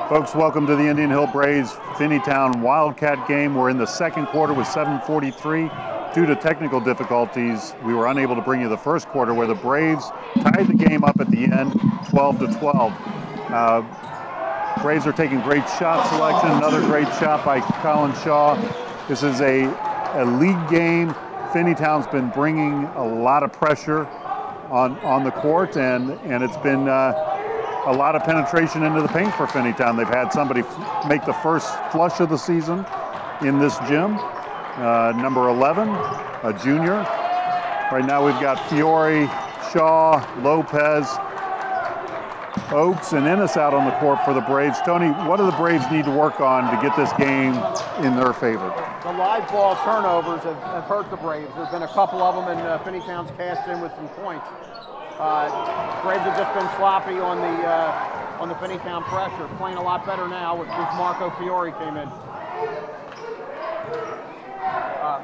Folks, welcome to the Indian Hill Braves Finneytown Wildcat game. We're in the second quarter with 7:43. Due to technical difficulties, we were unable to bring you the first quarter where the Braves tied the game up at the end, 12-12. Braves are taking great shot selection. Another great shot by Colin Shaw. This is a league game. Finneytown's been bringing a lot of pressure on the court, and it's been a lot of penetration into the paint for Finneytown. They've had somebody make the first flush of the season in this gym. Number 11, a junior. Right now we've got Fiore, Shaw, Lopez, Oaks, and Ennis out on the court for the Braves. Tony, what do the Braves need to work on to get this game in their favor? The live ball turnovers have hurt the Braves. There's been a couple of them, and Finneytown's cashed in with some points. Braves have just been sloppy on the Finneytown pressure. Playing a lot better now since Marco Fiore came in.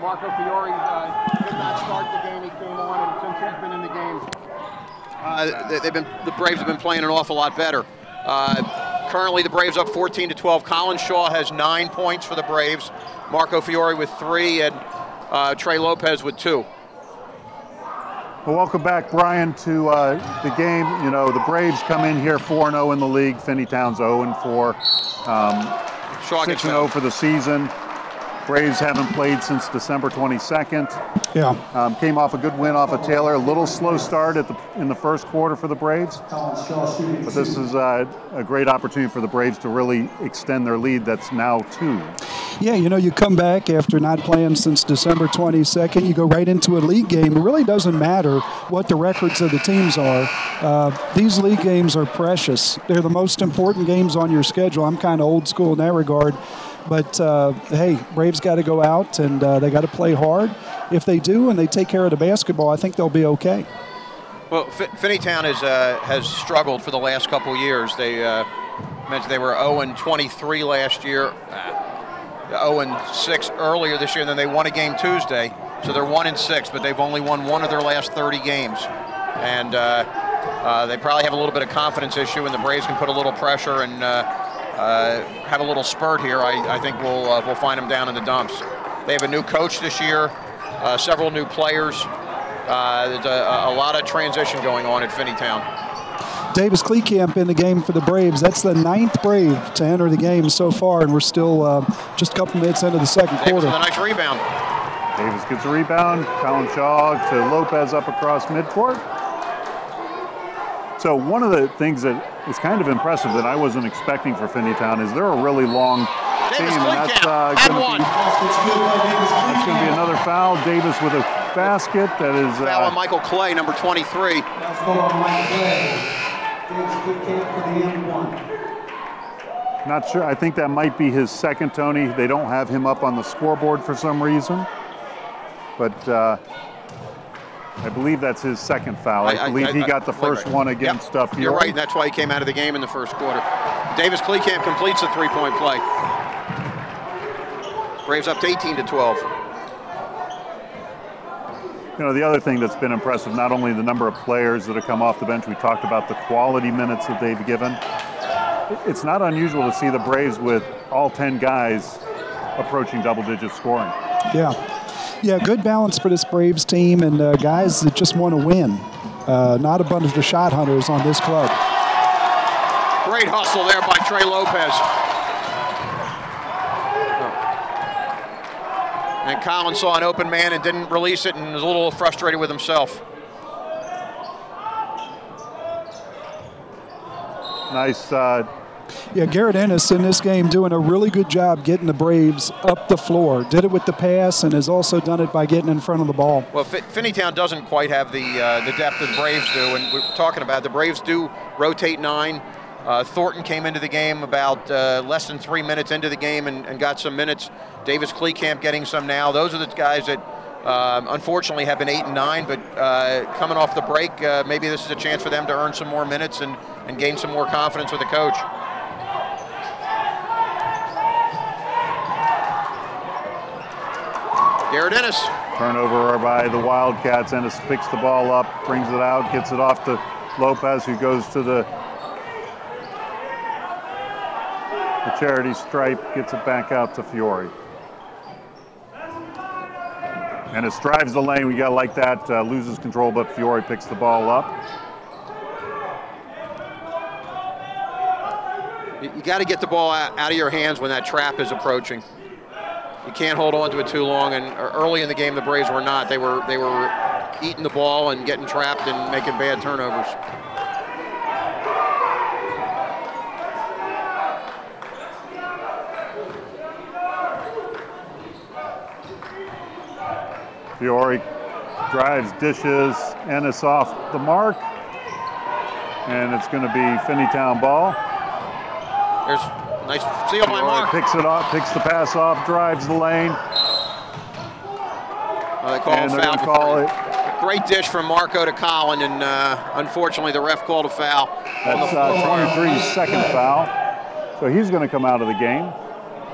Marco Fiore did not start the game. He came on, and since he's been in the game, the Braves have been playing an awful lot better. Currently, the Braves up 14-12. Colin Shaw has 9 points for the Braves. Marco Fiore with 3, and Trey Lopez with 2. Well, welcome back, Brian, to the game. You know, the Braves come in here 4-0 in the league. Finneytown's 0-4. 6-0 for the season. Braves haven't played since December 22nd. Yeah. Came off a good win off of Taylor. A little slow start in the first quarter for the Braves. But this is a great opportunity for the Braves to really extend their lead that's now 2. Yeah, you know, you come back after not playing since December 22nd. You go right into a league game. It really doesn't matter what the records of the teams are. These league games are precious. They're the most important games on your schedule. I'm kind of old school in that regard. But, hey, Braves got to go out and they got to play hard. If they do and they take care of the basketball, I think they'll be okay. Well, Finneytown has struggled for the last couple of years. They mentioned they were 0-23 last year, 0-6 earlier this year, and then they won a game Tuesday. So they're 1-6, but they've only won 1 of their last 30 games. And they probably have a little bit of confidence issue, and the Braves can put a little pressure and have a little spurt here. I think we'll find them down in the dumps. They have a new coach this year, several new players. There's a lot of transition going on at Finneytown. Davis Kleekamp in the game for the Braves. That's the 9th Brave to enter the game so far, and we're still just a couple minutes into the second quarter. Davis with a nice rebound. Davis gets a rebound. Colin Shaw to Lopez up across midcourt. So one of the things that is kind of impressive that I wasn't expecting for Finneytown is they're a really long team, and that's going to be another foul. Davis with a basket that is foul on Michael Clay, number 23. Not sure. I think that might be his second, Tony. They don't have him up on the scoreboard for some reason, but I believe that's his second foul. I believe he got the first one against Fiore. You're right, and that's why he came out of the game in the first quarter. Davis Kleekamp completes the 3-point play. Braves up to 18-12. You know, the other thing that's been impressive, not only the number of players that have come off the bench, we talked about the quality minutes that they've given. It's not unusual to see the Braves with all 10 guys approaching double-digit scoring. Yeah. Yeah, good balance for this Braves team and guys that just want to win. Not a bunch of shot hunters on this club. Great hustle there by Trey Lopez. And Collins saw an open man and didn't release it and was a little frustrated with himself. Nice. Yeah, Garrett Ennis in this game doing a really good job getting the Braves up the floor. Did it with the pass and has also done it by getting in front of the ball. Well, Finneytown doesn't quite have the depth that the Braves do, and we're talking about the Braves do rotate 9. Thornton came into the game about less than 3 minutes into the game and got some minutes. Davis Kleekamp getting some now. Those are the guys that unfortunately have been 8 and 9, but coming off the break, maybe this is a chance for them to earn some more minutes and gain some more confidence with the coach. Garrett Ennis. Turnover by the Wildcats. Ennis picks the ball up, brings it out, gets it off to Lopez, who goes to the The charity stripe gets it back out to Fiore. And it drives the lane. We got like that, loses control, but Fiore picks the ball up. You got to get the ball out of your hands when that trap is approaching. You can't hold on to it too long. And early in the game, the Braves were not. They were eating the ball and getting trapped and making bad turnovers. Fiore drives, dishes, Ennis off the mark. And it's going to be Finneytown ball. There's a nice steal by Mark. Picks it off, picks the pass off, drives the lane. They call it. Great dish from Marco to Colin, and unfortunately the ref called a foul. That's 23's second foul. So he's going to come out of the game.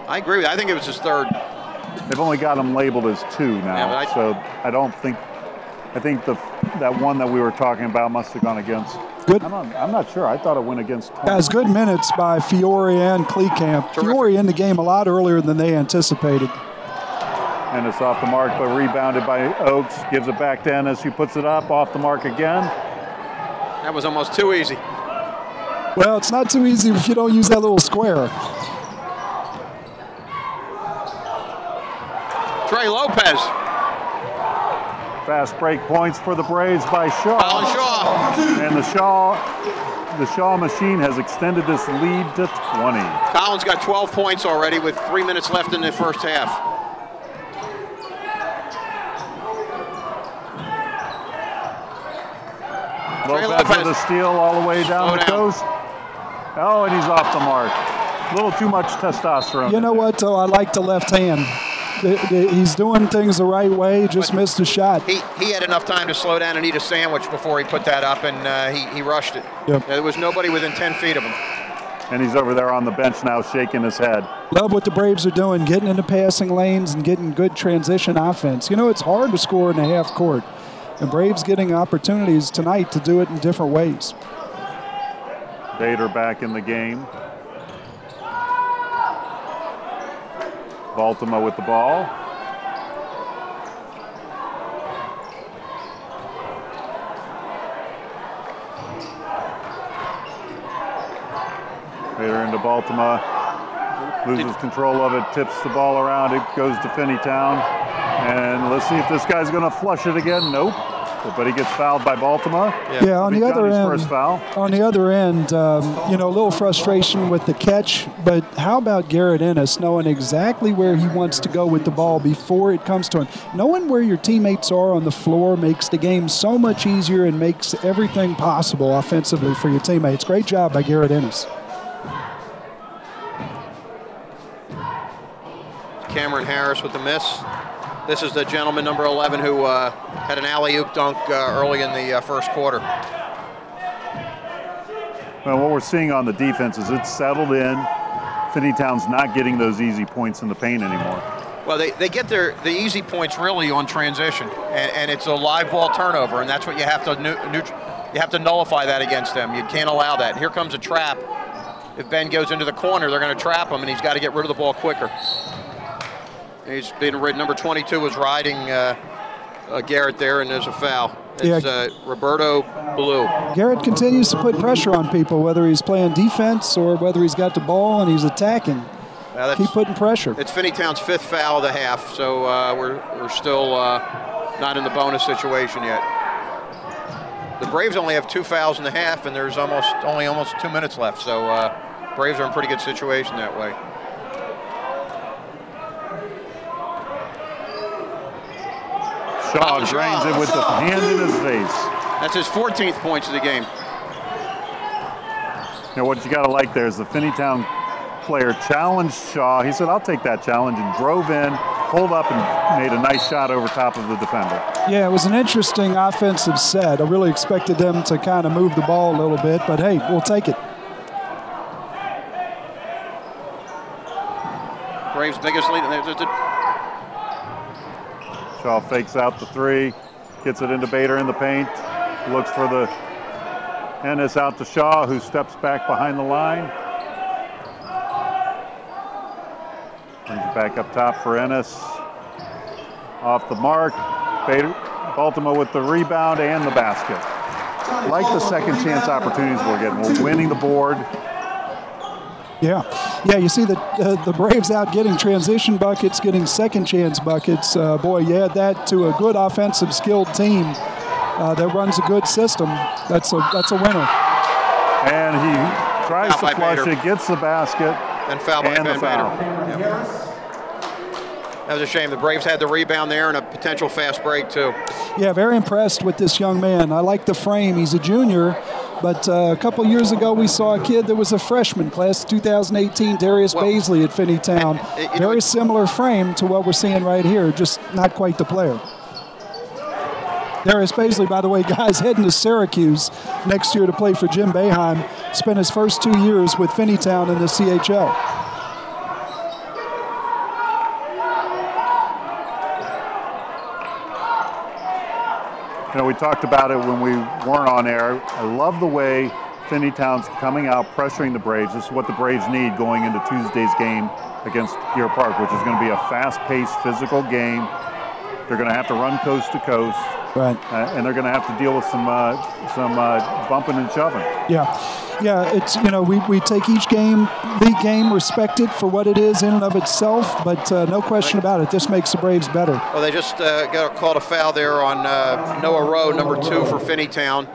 I agree with you. I think it was his third. They've only got him labeled as 2 now, yeah, so I don't think. I think that one that we were talking about must have gone against. Good. I'm not sure. I thought it went against 20. Guys, good minutes by Fiore and Kleekamp. Fiore in the game a lot earlier than they anticipated. And it's off the mark, but rebounded by Oakes. Gives it back to Ennis, who puts it up, off the mark again. That was almost too easy. Well, it's not too easy if you don't use that little square. Trey Lopez. Fast break points for the Braves by Shaw. Colin Shaw. And the Shaw machine has extended this lead to 20. Colin's got 12 points already with 3 minutes left in the first half. Lopez with a steal all the way down the coast. Oh, and he's off the mark. A little too much testosterone. You know what, though? I like the left hand. He's doing things the right way, just missed a shot. He had enough time to slow down and eat a sandwich before he put that up, and he rushed it. Yep. There was nobody within 10 feet of him. And he's over there on the bench now shaking his head. Love what the Braves are doing, getting into passing lanes and getting good transition offense. You know, it's hard to score in the half court. And Braves getting opportunities tonight to do it in different ways. Bader back in the game. Baltimore with the ball. Bader into Baltimore. Loses control of it, tips the ball around. It goes to Finneytown. And let's see if this guy's going to flush it again. Nope. But he gets fouled by Baltimore. Yeah, on the other end, first foul. On the other end, you know, a little frustration with the catch. But how about Garrett Ennis knowing exactly where he wants to go with the ball before it comes to him? Knowing where your teammates are on the floor makes the game so much easier and makes everything possible offensively for your teammates. Great job by Garrett Ennis. Cameron Harris with the miss. This is the gentleman, number 11, who had an alley-oop dunk early in the first quarter. Well, what we're seeing on the defense is it's settled in. Finneytown's not getting those easy points in the paint anymore. Well, they get the easy points really on transition, and it's a live ball turnover, and that's what you have to nullify that against them. You can't allow that. Here comes a trap. If Ben goes into the corner, they're going to trap him, and he's got to get rid of the ball quicker. He's been ridden. Number 22 was riding Garrett there, and there's a foul. It's Roberto Blue. Garrett continues to put pressure on people, whether he's playing defense or whether he's got the ball and he's attacking. Keep putting pressure. It's Finneytown's 5th foul of the half, so we're still not in the bonus situation yet. The Braves only have 2 fouls in the half, and there's almost 2 minutes left, so Braves are in pretty good situation that way. Shaw drains it with the hand in his face. That's his 14th points of the game. You know, what you got to like there is the Finneytown player challenged Shaw. He said, I'll take that challenge, and drove in, pulled up, and made a nice shot over top of the defender. Yeah, it was an interesting offensive set. I really expected them to kind of move the ball a little bit, but hey, we'll take it. Braves' biggest lead. Shaw fakes out the 3, gets it into Bader in the paint, looks for the Ennis out to Shaw, who steps back behind the line. Brings it back up top for Ennis. Off the mark. Baltimore with the rebound and the basket. Like the second chance opportunities we're getting. We're winning the board. Yeah, you see the Braves out getting transition buckets, getting second chance buckets. Boy, you add that to a good offensive skilled team that runs a good system. That's a winner. And he tries to flush it, gets the basket, and foul by the foul. Yep. That was a shame. The Braves had the rebound there and a potential fast break too. Yeah, very impressed with this young man. I like the frame. He's a junior. But a couple years ago, we saw a kid that was a freshman, class 2018, Darius Baisley at Finneytown. Very similar frame to what we're seeing right here, just not quite the player. Darius Baisley, by the way, guys, heading to Syracuse next year to play for Jim Boeheim. Spent his first 2 years with Finneytown in the CHL. You know, we talked about it when we weren't on air. I love the way Finneytown's coming out, pressuring the Braves. This is what the Braves need going into Tuesday's game against Deer Park, which is going to be a fast-paced, physical game. They're going to have to run coast to coast, right? And they're going to have to deal with some bumping and shoving. Yeah. It's, you know, we take each league game, respect it for what it is in and of itself, but no question about it, this makes the Braves better. Well, they just called a foul there on Noah Rowe, number 2 for Finneytown,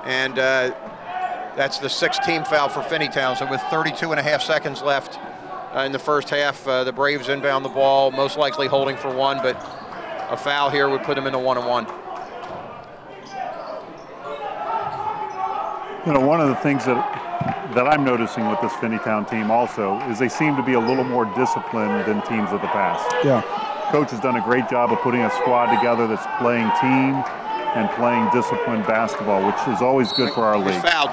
and that's the 6th team foul for Finneytown. So with 32.5 seconds left in the first half, the Braves inbound the ball, most likely holding for 1, but a foul here would put them in a 1-on-1. You know, one of the things that I'm noticing with this Finneytown team also is they seem to be a little more disciplined than teams of the past. Yeah. Coach has done a great job of putting a squad together that's playing team and playing disciplined basketball, which is always good for our league. He's fouled.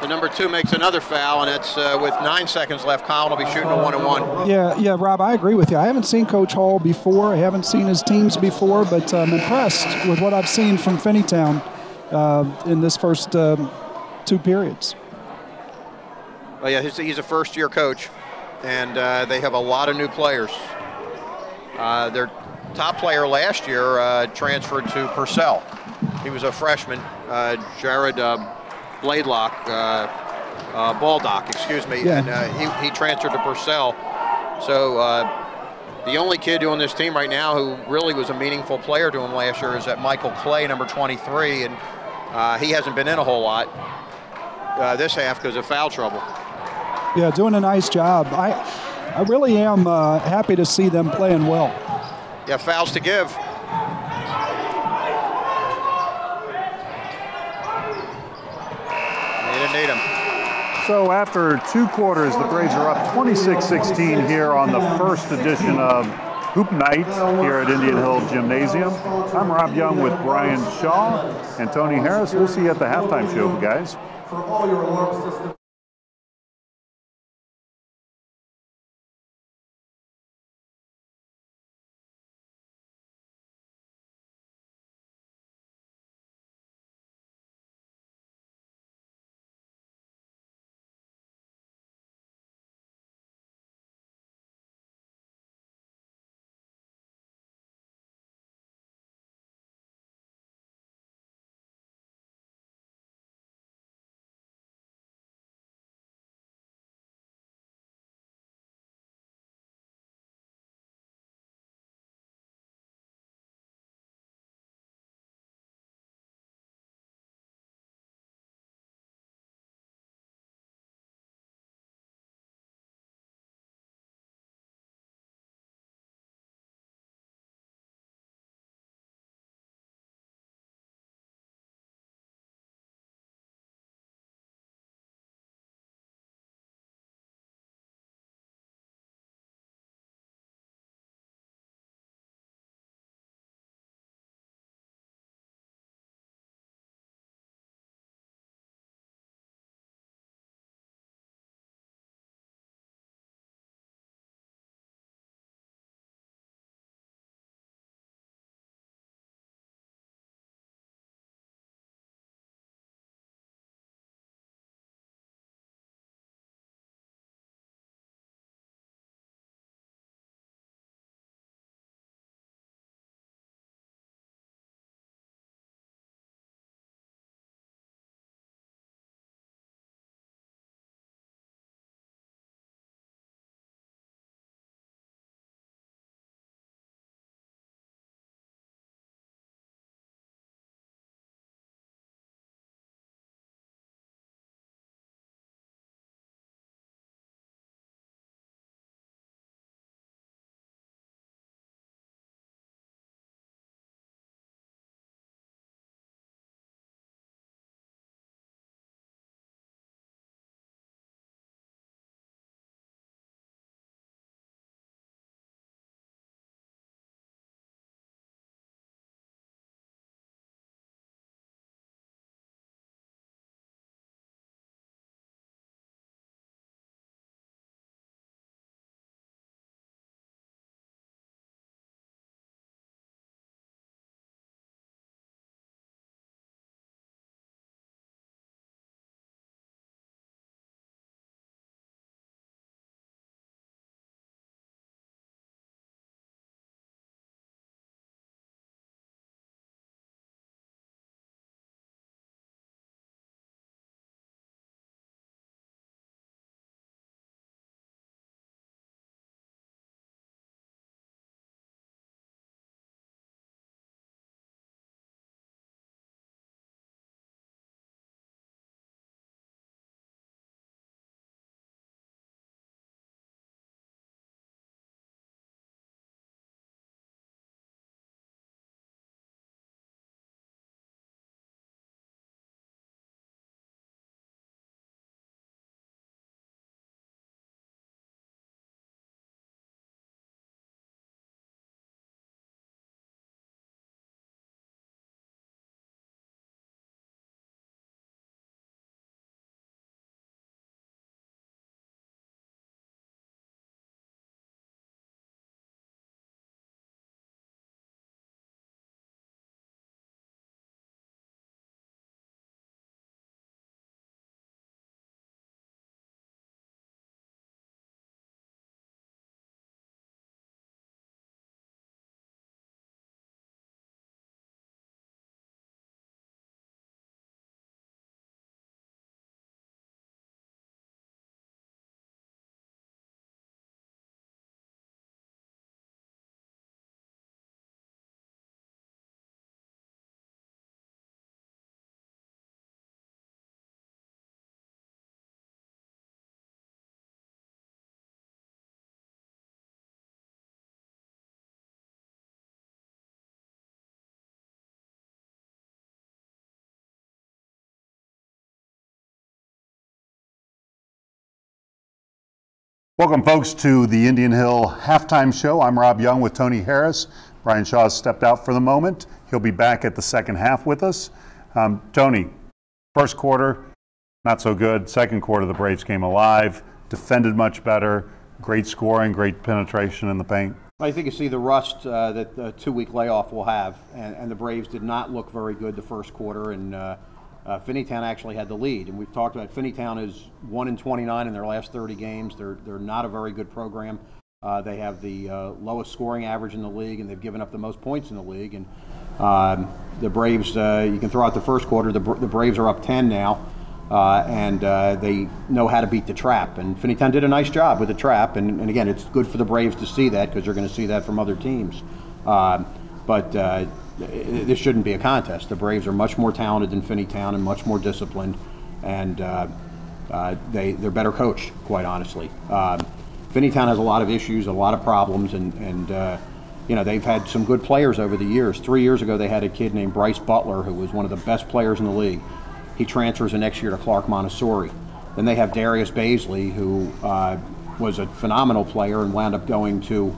The number 2 makes another foul, and it's with 9 seconds left. Kyle will be shooting a 1-on-1. Yeah, Rob, I agree with you. I haven't seen Coach Hall before. I haven't seen his teams before, but I'm impressed with what I've seen from Finneytown in this first 2 periods. Well, yeah, he's a first-year coach, and they have a lot of new players. Their top player last year transferred to Purcell. He was a freshman, Jared Baldock, excuse me, yeah. And he transferred to Purcell. So the only kid on this team right now who really was a meaningful player to him last year is that Michael Clay, number 23, and he hasn't been in a whole lot this half because of foul trouble. Yeah, doing a nice job. I really am happy to see them playing well. Yeah, fouls to give. They didn't need him. So after 2 quarters, the Braves are up 26-16 here on the first edition of Hoop Night here at Indian Hill Gymnasium. I'm Rob Young with Brian Shaw and Tony Harris. We'll see you at the halftime show, guys. For all your alarm systems. Welcome, folks, to the Indian Hill halftime show. I'm Rob Young with Tony Harris. Brian Shaw has stepped out for the moment. He'll be back at the second half with us. Tony, first quarter, not so good. Second quarter, the Braves came alive, defended much better, great scoring, great penetration in the paint. I think you see the rust that the 2-week layoff will have, and the Braves did not look very good the first quarter, and Finneytown actually had the lead. And we've talked about Finneytown is 1-29 in their last 30 games. They're not a very good program. They have the lowest scoring average in the league, and they've given up the most points in the league. And the Braves, you can throw out the first quarter. The Braves are up 10 now, and they know how to beat the trap. And Finneytown did a nice job with the trap. And again, it's good for the Braves to see that because they're going to see that from other teams. But this shouldn't be a contest. The Braves are much more talented than Finneytown and much more disciplined, and they're better coached, quite honestly. Finneytown has a lot of issues, a lot of problems, and you know, they've had some good players over the years. 3 years ago, they had a kid named Bryce Butler, who was one of the best players in the league. He transfers the next year to Clark Montessori. Then they have Darius Baisley, who was a phenomenal player and wound up going to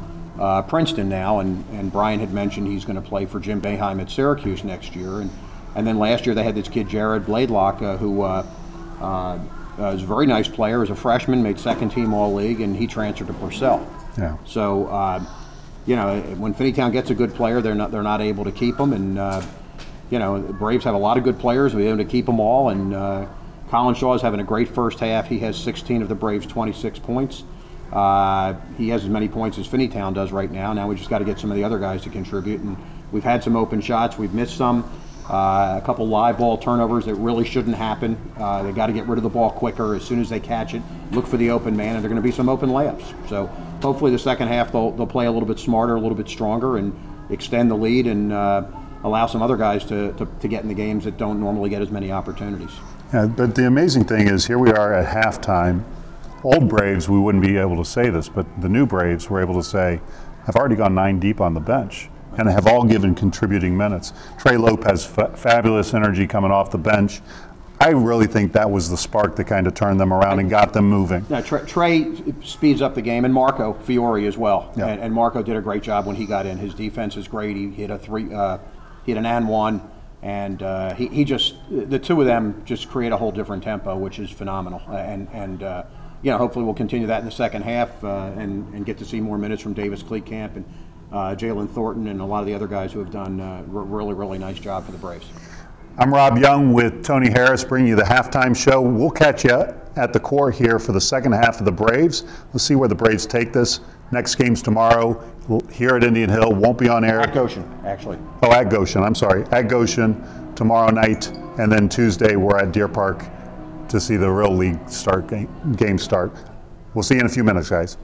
Princeton now, and Brian had mentioned he's going to play for Jim Boeheim at Syracuse next year. And then last year they had this kid Jared Bladelock, who was a very nice player as a freshman, made second team All-League, and he transferred to Purcell. Yeah. So you know, when Finneytown gets a good player, they're not able to keep them, and you know, the Braves have a lot of good players. We're able to keep them all, and Colin Shaw is having a great first half. He has 16 of the Braves' 26 points. He has as many points as Finneytown does right now. Now we just got to get some of the other guys to contribute. And we've had some open shots. We've missed some. A couple live ball turnovers that really shouldn't happen. They got to get rid of the ball quicker as soon as they catch it. Look for the open man, and there are going to be some open layups. So hopefully the second half they'll play a little bit smarter, a little bit stronger, and extend the lead and allow some other guys to get in the games that don't normally get as many opportunities. Yeah, but the amazing thing is here we are at halftime. Old Braves, we wouldn't be able to say this, but the new Braves were able to say, I've already gone 9 deep on the bench, and have all given contributing minutes. Trey Lopez, fabulous energy coming off the bench. I really think that was the spark that kind of turned them around and got them moving. Yeah, Trey speeds up the game, and Marco Fiore as well. Yeah. And Marco did a great job when he got in. His defense is great. He hit hit an and one, and he just, the two of them just create a whole different tempo, which is phenomenal. And you know, hopefully we'll continue that in the second half and get to see more minutes from Davis Kleekamp and Jalen Thornton and a lot of the other guys who have done a really nice job for the Braves. I'm Rob Young with Tony Harris, bringing you the halftime show. We'll catch you at the court here for the second half of the Braves. We'll see where the Braves take this. Next game's tomorrow here at Indian Hill. Won't be on air. At Goshen, actually. Oh, at Goshen. I'm sorry. At Goshen tomorrow night, and then Tuesday we're at Deer Park to see the real league game start. We'll see you in a few minutes, guys.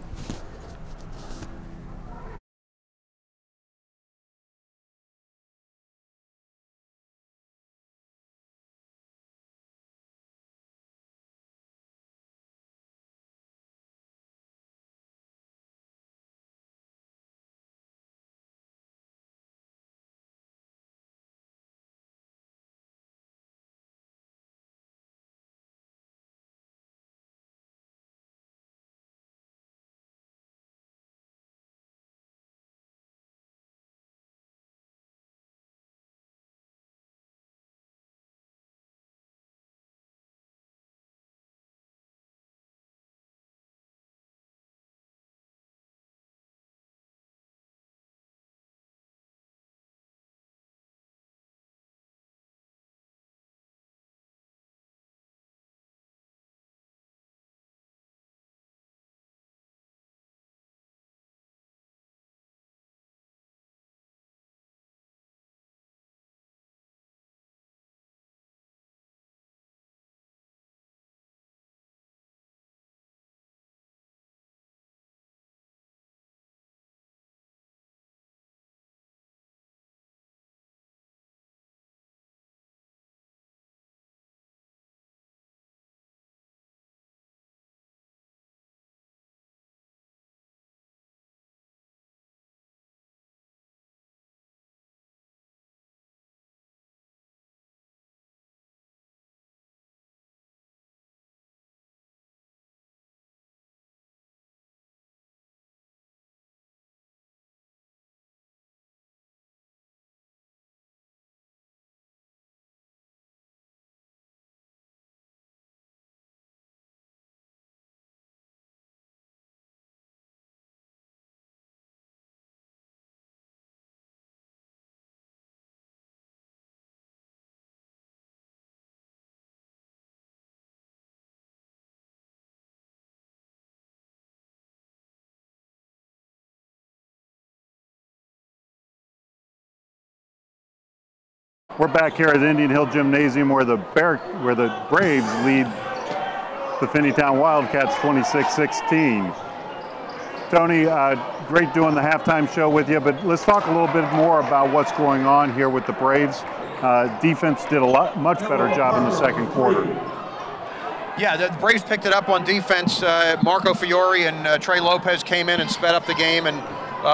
We're back here at Indian Hill Gymnasium where the Braves lead the Finneytown Wildcats 26-16. Tony, great doing the halftime show with you, but let's talk a little bit more about what's going on here with the Braves. Defense did a much better job in the second quarter. Yeah, the Braves picked it up on defense. Marco Fiore and Trey Lopez came in and sped up the game and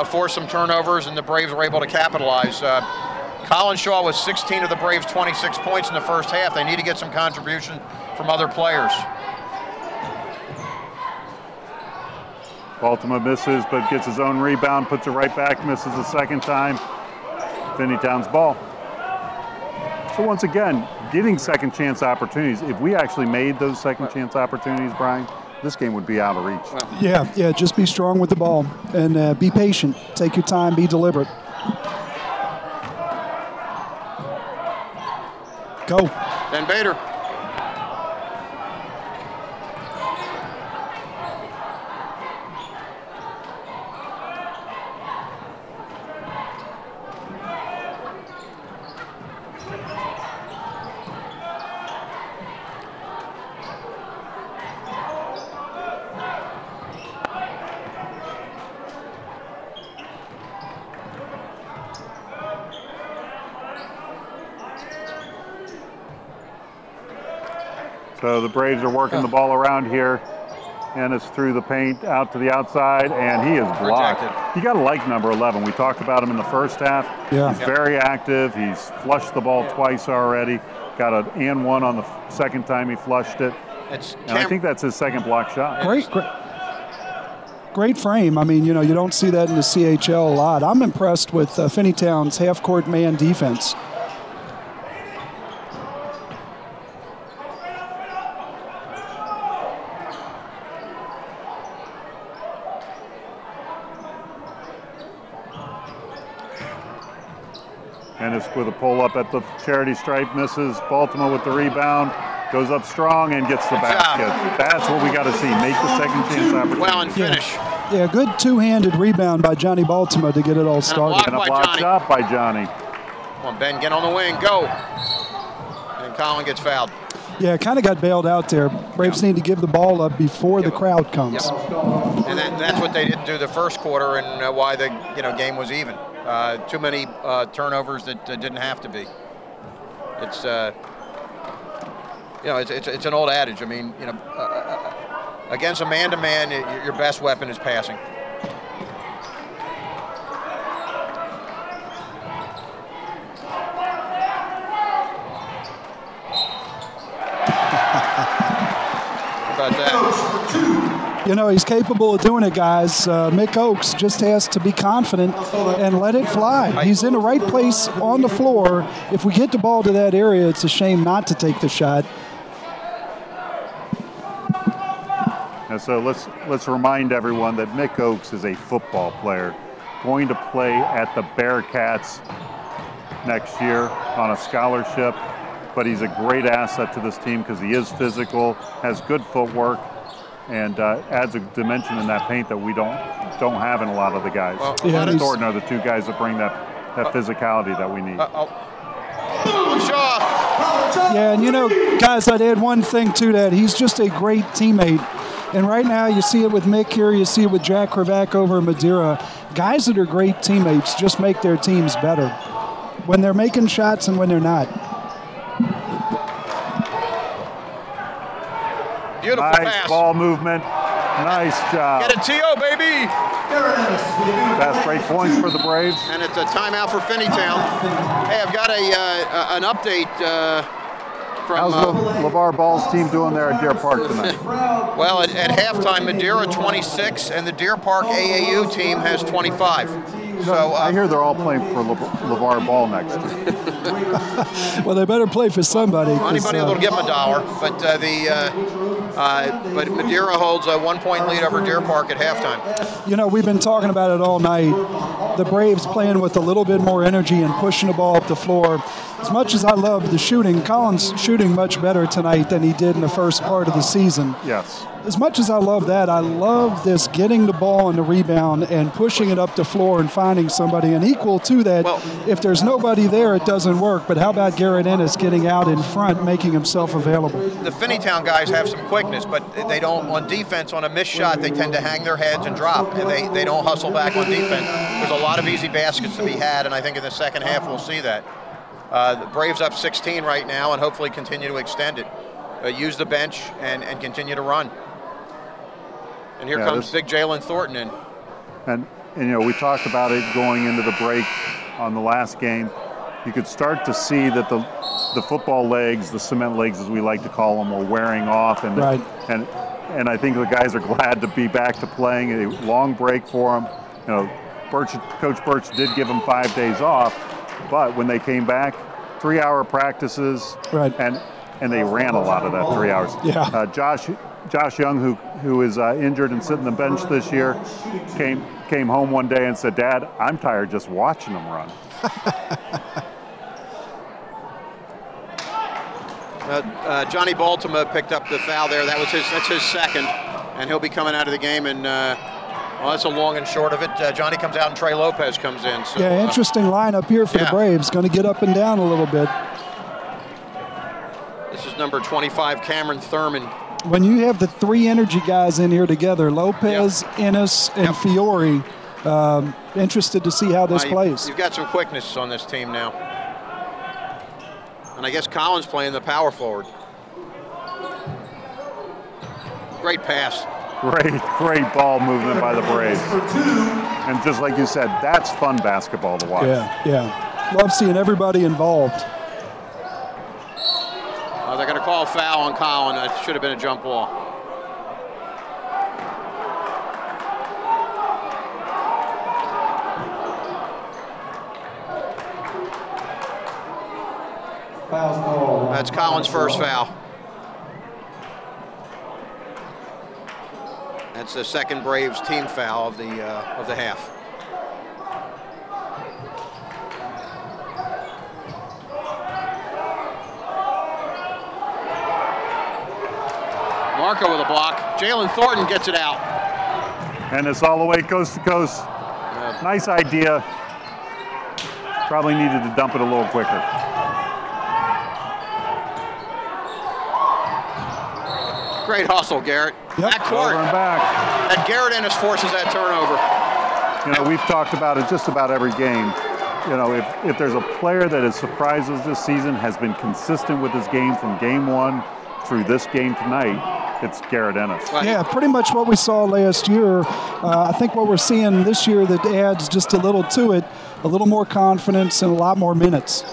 forced some turnovers, and the Braves were able to capitalize. Colin Shaw was 16 of the Braves' 26 points in the first half. They need to get some contribution from other players. Baltimore misses, but gets his own rebound, puts it right back, misses the second time. Finneytown's ball. So once again, getting second chance opportunities. If we actually made those second chance opportunities, Brian, this game would be out of reach. Yeah, just be strong with the ball and be patient. Take your time, be deliberate. Go. Ben Bader. So the Braves are working the ball around here, and it's through the paint out to the outside, and he is blocked. Rejected. You got to like number 11. We talked about him in the first half. Yeah. He's very active. He's flushed the ball twice already. Got an and one on the second time he flushed it. And I think that's his second block shot. Great frame. I mean, you don't see that in the CHL a lot. I'm impressed with Finneytown's half-court man defense. And it's with a pull-up at the charity stripe, misses. Baltimore with the rebound, goes up strong and gets the basket. That's what we got to see, make the second chance opportunity. Well, and finish. Yeah, good two-handed rebound by Johnny Baltimore to get it all started. And a block shot by Johnny. Come on, Ben, get on the wing, go. And Colin gets fouled. Yeah, kind of got bailed out there. Braves need to give the ball up before the crowd comes. And that's what they didn't do the first quarter, and why the game was even. Too many turnovers that didn't have to be. It's it's an old adage. I mean, against a man-to-man, your best weapon is passing. How about that? He's capable of doing it, guys. Mick Oakes just has to be confident and let it fly. He's in the right place on the floor. If we get the ball to that area, it's a shame not to take the shot. And so let's remind everyone that Mick Oakes is a football player, going to play at the Bearcats next year on a scholarship. But he's a great asset to this team because he is physical, has good footwork, and adds a dimension in that paint that we don't have in a lot of the guys. Yeah, and Thornton are the two guys that bring that physicality that we need. Yeah, and guys, I'd add one thing to that. He's just a great teammate. And right now, you see it with Mick here, you see it with Jack Kravac over in Madeira. Guys that are great teammates just make their teams better when they're making shots and when they're not. Beautiful nice pass. Ball movement. Nice job. Get a TO, baby. Fast break points for the Braves. And it's a timeout for Finneytown. Hey, I've got an update from... How's LeVar Ball's team doing there at Deer Park tonight? Well, at halftime, Madeira 26, and the Deer Park AAU team has 25. So I hear they're all playing for LeVar Ball next year. Well, they better play for somebody. Anybody that'll give them $1, but but Madeira holds a 1-point lead over Deer Park at halftime. We've been talking about it all night. The Braves playing with a little bit more energy and pushing the ball up the floor. As much as I love the shooting, Colin's shooting much better tonight than he did in the first part of the season. Yes. As much as I love that, I love this getting the ball and the rebound and pushing it up the floor and finding somebody. And equal to that, Well, if there's nobody there, it doesn't work. But how about Garrett Ennis getting out in front, making himself available? the Finneytown guys have some quickness, but they don't, on defense, on a missed shot, they tend to hang their heads and drop, and they don't hustle back on defense. There's a lot of easy baskets to be had, and I think in the second half we'll see that. The Braves up 16 right now, and hopefully continue to extend it. Use the bench and continue to run. And here comes big Jalen Thornton in. And you know, we talked about it going into the break on the last game. You could start to see that the football legs, the cement legs as we like to call them, were wearing off, and Right. and I think the guys are glad to be back to playing. A long break for them. You know, Coach Birch did give them 5 days off, but when they came back, 3-hour practices, Right. and they ran a lot of that 3 hours. Yeah. Josh Young, who is injured and sitting on the bench this year, came home one day and said, "Dad, I'm tired just watching them run." Johnny Baltimore picked up the foul there. That's his second, and he'll be coming out of the game. And well, that's a long and short of it. Johnny comes out, and Trey Lopez comes in. So, Yeah, interesting lineup here for the Braves. Going to get up and down a little bit. This is number 25, Cameron Thurman. When you have the three energy guys in here together, Lopez, Ennis, and Fiore, interested to see how this plays. You've got some quickness on this team now. And I guess Collins playing the power forward. Great pass. Great ball movement by the Braves. And just like you said, that's fun basketball to watch. Yeah. Love seeing everybody involved. They're going to call a foul on Collin. That should have been a jump ball. Foul's called. That's Collins' first foul. That's the second Braves team foul of the half. Marco with a block. Jalen Thornton gets it out. And it's all the way coast to coast. Nice idea. Probably needed to dump it a little quicker. Great hustle, Garrett. Yep. Back court. Over and back. And Garrett Ennis forces that turnover. You know, we've talked about it just about every game. You know, if there's a player that has surprised us this season, has been consistent with his game from game one through this game tonight, it's Garrett Ennis. Yeah, pretty much what we saw last year. I think what we're seeing this year that adds just a little to it, a little more confidence and a lot more minutes.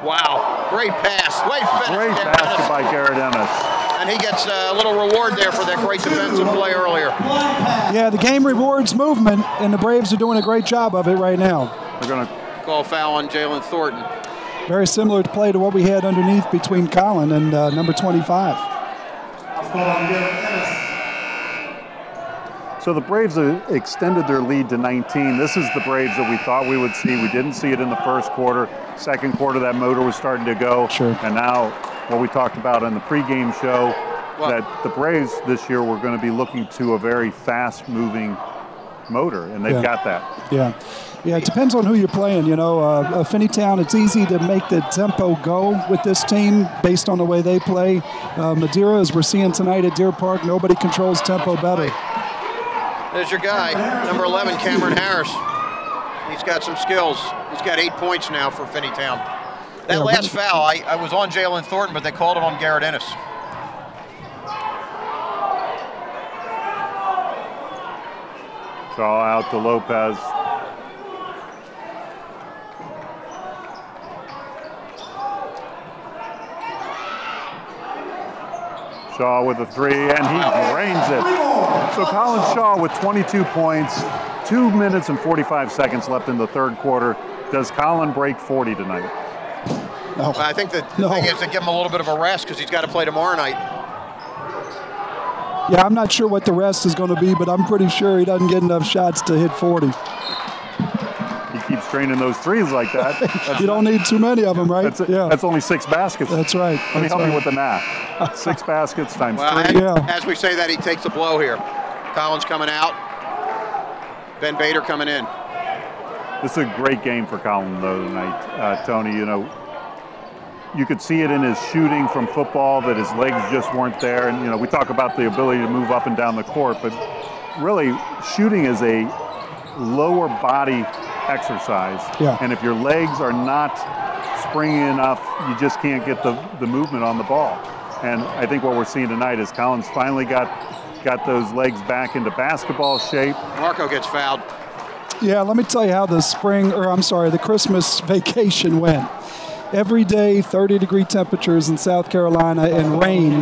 Wow, great pass. Great basket by Garrett Ennis. And he gets a little reward there for that great defensive play earlier. Yeah, the game rewards movement, and the Braves are doing a great job of it right now. They're going to call a foul on Jalen Thornton. Very similar to play to what we had underneath between Collin and number 25. So the Braves extended their lead to 19. This is the Braves that we thought we would see. We didn't see it in the first quarter. Second quarter, that motor was starting to go. Sure. And now, what we talked about in the pregame show, that the Braves this year were going to be looking to a very fast-moving motor, and they've got that. Yeah, it depends on who you're playing. You know, Finneytown, it's easy to make the tempo go with this team based on the way they play. Madeira, as we're seeing tonight at Deer Park, nobody controls tempo better. There's your guy, number 11, Cameron Harris. He's got some skills. He's got 8 points now for Finneytown. That last foul, I was on Jalen Thornton, but they called it on Garrett Ennis. Shaw out to Lopez. Shaw with a three, and he drains it. So Colin Shaw with 22 points, 2 minutes and 45 seconds left in the third quarter. Does Colin break 40 tonight? No. I think the thing is to give him a little bit of a rest because he's got to play tomorrow night. Yeah, I'm not sure what the rest is going to be, but I'm pretty sure he doesn't get enough shots to hit 40. draining those threes like that. You don't need too many of them, right? That's only 6 baskets. That's right. Let me help you with the math. 6 baskets times 3. As we say that, he takes the blow here. Collins coming out. Ben Bader coming in. This is a great game for Colin, though, tonight, Tony. You know, you could see it in his shooting from football that his legs just weren't there. And, you know, we talk about the ability to move up and down the court, but really shooting is a lower body exercise. Yeah. And if your legs are not springy enough, you just can't get the movement on the ball. And I think what we're seeing tonight is Collins finally got those legs back into basketball shape. Marco gets fouled. Yeah, let me tell you how the Christmas vacation went. Every day, 30-degree temperatures in South Carolina and rain,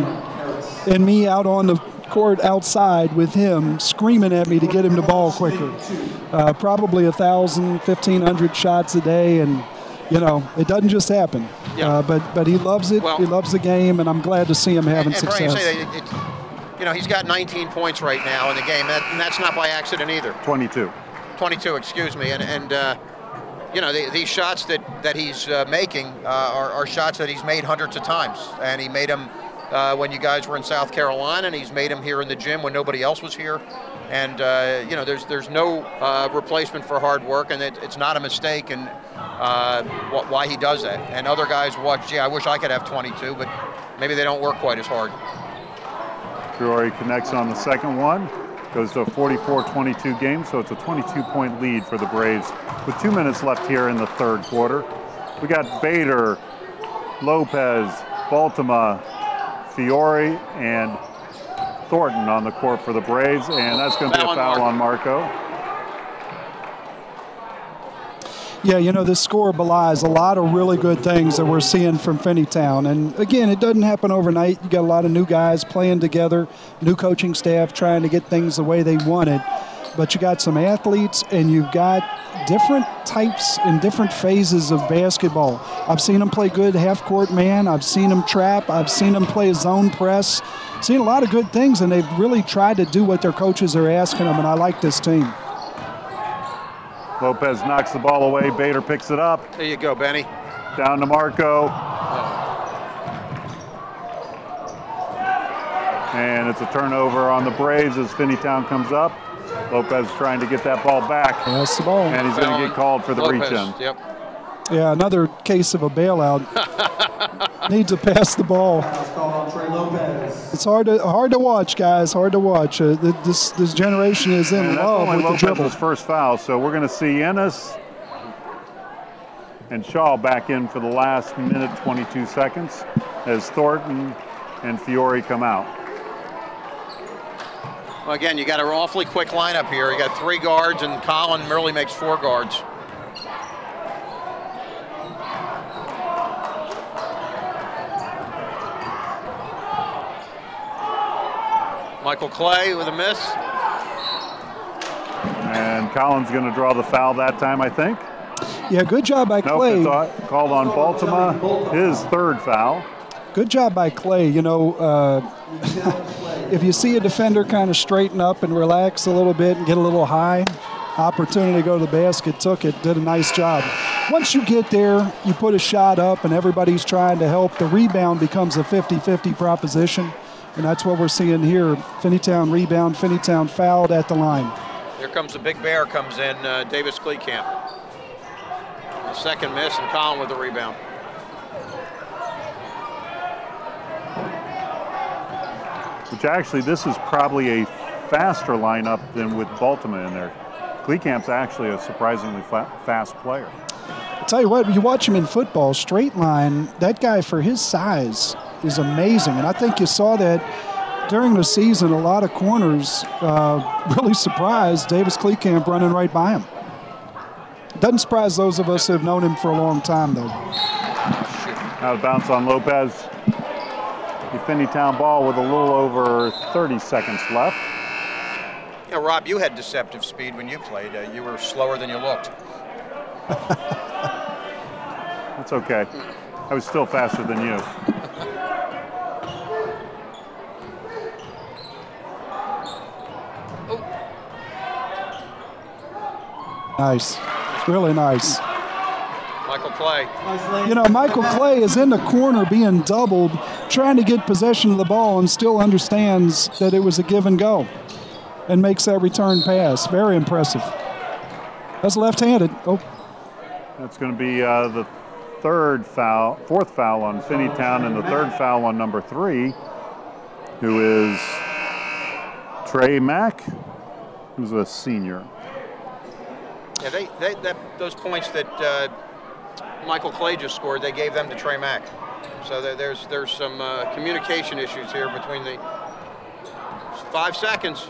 and me out on the court outside with him screaming at me to get him the ball quicker. Probably 1,000, 1,500 shots a day, and you know, it doesn't just happen. Yeah. But he loves it. He loves the game, and I'm glad to see him having success. Brian, you know, he's got 19 points right now in the game, and that's not by accident either. 22, excuse me. And you know, these shots that he's making are shots that he's made hundreds of times, and he made them when you guys were in South Carolina, and he's made them here in the gym when nobody else was here. And you know, there's no replacement for hard work, and it's not a mistake. And why he does that. And other guys watch. Yeah, I wish I could have 22, but maybe they don't work quite as hard. Fiore connects on the second one. Goes to a 44-22 game, so it's a 22-point lead for the Braves with 2 minutes left here in the third quarter. We got Bader, Lopez, Baltima, Fiore, and Thornton on the court for the Braves, and that's going to be a foul on Marco. Yeah, you know, this score belies a lot of really good things that we're seeing from Finneytown. And again, it doesn't happen overnight. You got a lot of new guys playing together, new coaching staff trying to get things the way they want it. But you got some athletes, and you've got different types and different phases of basketball. I've seen them play good half-court man. I've seen them trap. I've seen them play zone press. Seen a lot of good things, and they've really tried to do what their coaches are asking them, and I like this team. Lopez knocks the ball away. Bader picks it up. There you go, Benny. Down to Marco. And it's a turnover on the Braves as Finneytown comes up. Lopez trying to get that ball back. That's the ball. And he's going to get called for the reach-in. Yep. Yeah, another case of a bailout. Needs to pass the ball. It's hard to watch, guys. Hard to watch. This generation is in love with the dribble. Lopez's first foul, so we're going to see Ennis and Shaw back in for the last minute 22 seconds as Thornton and Fiore come out. Well, again, you got an awfully quick lineup here. You got 3 guards, and Colin merely makes 4 guards. Michael Clay with a miss. And Collins going to draw the foul that time, I think. Yeah, good job by Clay. Nope, it's called on Baltima, his third foul. Good job by Clay. You know, if you see a defender kind of straighten up and relax a little bit and get a little high, opportunity to go to the basket, took it, did a nice job. Once you get there, you put a shot up and everybody's trying to help, the rebound becomes a 50-50 proposition. And that's what we're seeing here. Finneytown rebound, Finneytown fouled at the line. Here comes the big bear, comes in, Davis Kleekamp. The second miss, and Colin with the rebound. Which actually, this is probably a faster lineup than with Baltima in there. Kleekamp's actually a surprisingly fast player. I'll tell you what, you watch him in football, straight line, that guy for his size is amazing. And I think you saw that during the season, a lot of corners really surprised Davis Kleekamp running right by him. Doesn't surprise those of us who have known him for a long time, though. Out of bounds on Lopez. The Finneytown ball with a little over 30 seconds left. You know, Rob, you had deceptive speed when you played. You were slower than you looked. That's okay. I was still faster than you. Nice. Really nice. Michael Clay. You know, Michael Clay is in the corner being doubled, trying to get possession of the ball and still understands that it was a give and go and makes that return pass. Very impressive. That's left-handed. Oh. That's going to be the fourth foul on Finneytown, and the third foul on number 3, who is Trey Mack, who's a senior. Yeah, those points that Michael Clay just scored, they gave them to Trey Mack. So there's some communication issues here between the 5 seconds.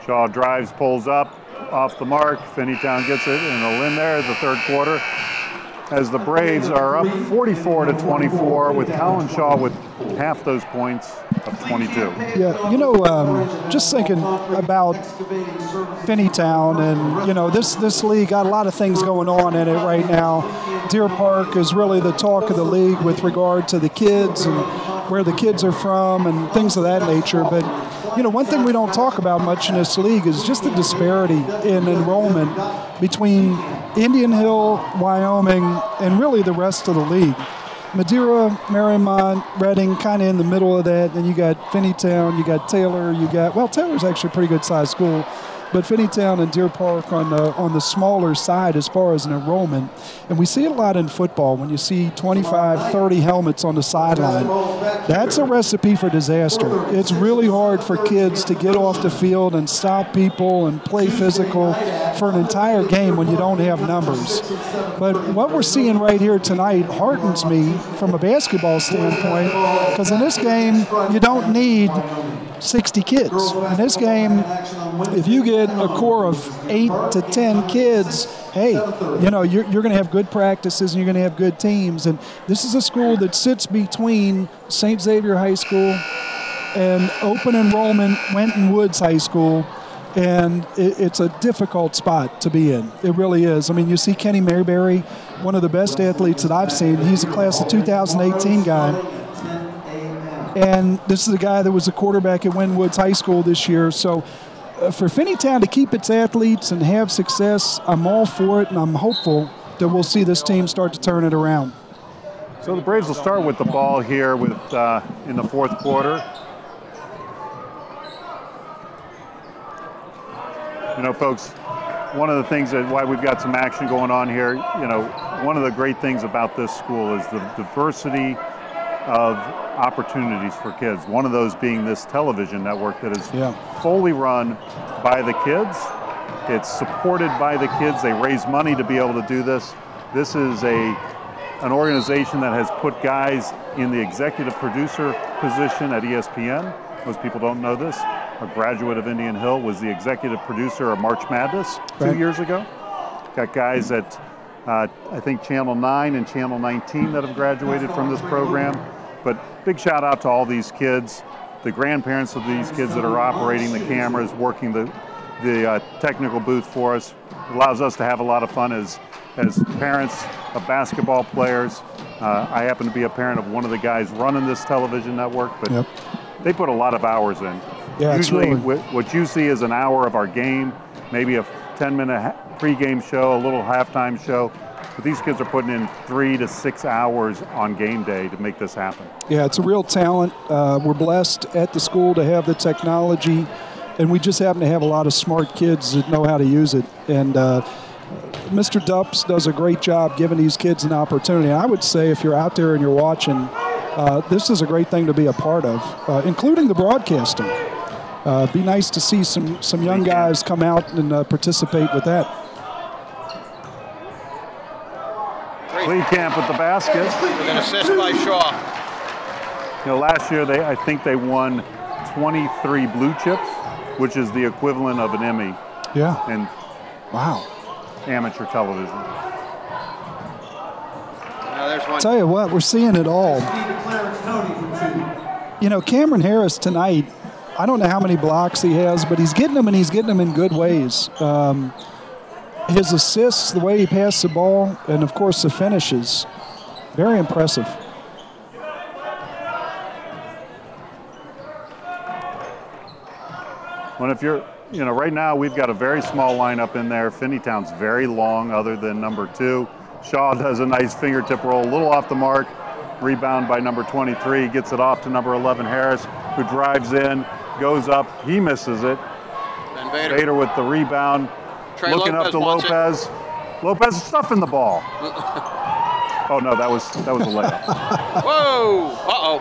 Shaw drives, pulls up, off the mark. Finneytown gets it, and they'll in there the third quarter. As the Braves are up 44-24 with Colin Shaw with half those points of 22. Yeah, you know, just thinking about Finneytown, and you know, this league got a lot of things going on in it right now. Deer Park is really the talk of the league with regard to the kids and where the kids are from and things of that nature. But you know, one thing we don't talk about much in this league is just the disparity in enrollment between Indian Hill, Wyoming, and really the rest of the league. Madeira, Marymount, Reading, kind of in the middle of that. Then you got Finneytown, you got Taylor, Taylor's actually a pretty good sized school, but Finneytown and Deer Park on the smaller side as far as an enrollment. And we see it a lot in football when you see 25, 30 helmets on the sideline. That's a recipe for disaster. It's really hard for kids to get off the field and stop people and play physical for an entire game when you don't have numbers. But what we're seeing right here tonight heartens me from a basketball standpoint, because in this game, you don't need 60 kids. In this game, if you get a core of 8 to 10 kids, hey, you know, you're going to have good practices and you're going to have good teams. And this is a school that sits between St. Xavier High School and open enrollment Wenton Woods High School. And it's a difficult spot to be in. It really is. I mean, you see Kenny Mayberry, one of the best athletes that I've seen. He's a class of 2018 guy. And this is a guy that was a quarterback at Wenton Woods High School this year. So for Finneytown to keep its athletes and have success, I'm all for it, and I'm hopeful that we'll see this team start to turn it around. So the Braves will start with the ball here with in the fourth quarter. You know, folks, one of the things why we've got some action going on here, you know, one of the great things about this school is the diversity of opportunities for kids. One of those being this television network that is fully run by the kids. It's supported by the kids. They raise money to be able to do this. This is an organization that has put guys in the executive producer position at ESPN. Most people don't know this. A graduate of Indian Hill was the executive producer of March Madness 2 years ago. Got guys at I think Channel 9 and Channel 19 that have graduated from this program. But big shout out to all these kids, the grandparents of these kids that are operating the cameras, working the technical booth for us. It allows us to have a lot of fun as parents of basketball players. I happen to be a parent of one of the guys running this television network, but they put a lot of hours in. Yeah, usually what you see is an hour of our game, maybe a 10-minute pregame show, a little halftime show. But these kids are putting in 3 to 6 hours on game day to make this happen. Yeah, it's a real talent. We're blessed at the school to have the technology, and we just happen to have a lot of smart kids that know how to use it. And Mr. Dupps does a great job giving these kids an opportunity. And I would say if you're out there and you're watching, this is a great thing to be a part of, including the broadcasting. Be nice to see some young guys come out and participate with that. Lee Camp with the basket. With an assist by Shaw. You know, last year I think they won 23 blue chips, which is the equivalent of an Emmy. Yeah. And wow. Amateur television. Now there's one. Tell you what, we're seeing it all. You know, Cameron Harris tonight, I don't know how many blocks he has, but he's getting them, and he's getting them in good ways. His assists, the way he passed the ball, and of course the finishes, very impressive. Well, if you're you know, right now we've got a very small lineup in there. Finneytown's very long, other than number 2. Shaw does a nice fingertip roll, a little off the mark. Rebound by number 23, gets it off to number 11, Harris, who drives in, goes up, he misses it. And Bader with the rebound, looking up to Lopez. Lopez stuffing the ball. Oh no, that was a layup. Whoa! Uh-oh.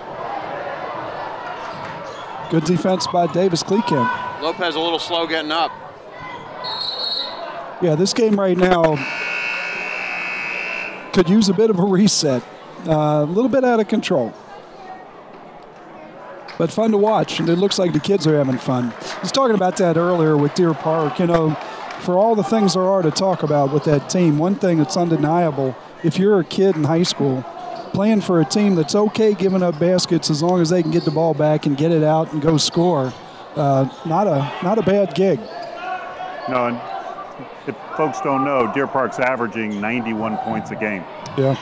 Good defense by Davis Kleekamp. Lopez a little slow getting up. Yeah, this game right now could use a bit of a reset. A little bit out of control. But fun to watch, and it looks like the kids are having fun. I was talking about that earlier with Deer Park. You know, for all the things there are to talk about with that team, one thing that's undeniable, if you're a kid in high school, playing for a team that's okay giving up baskets as long as they can get the ball back and get it out and go score, not a bad gig. No, and if folks don't know, Deer Park's averaging 91 points a game. Yeah.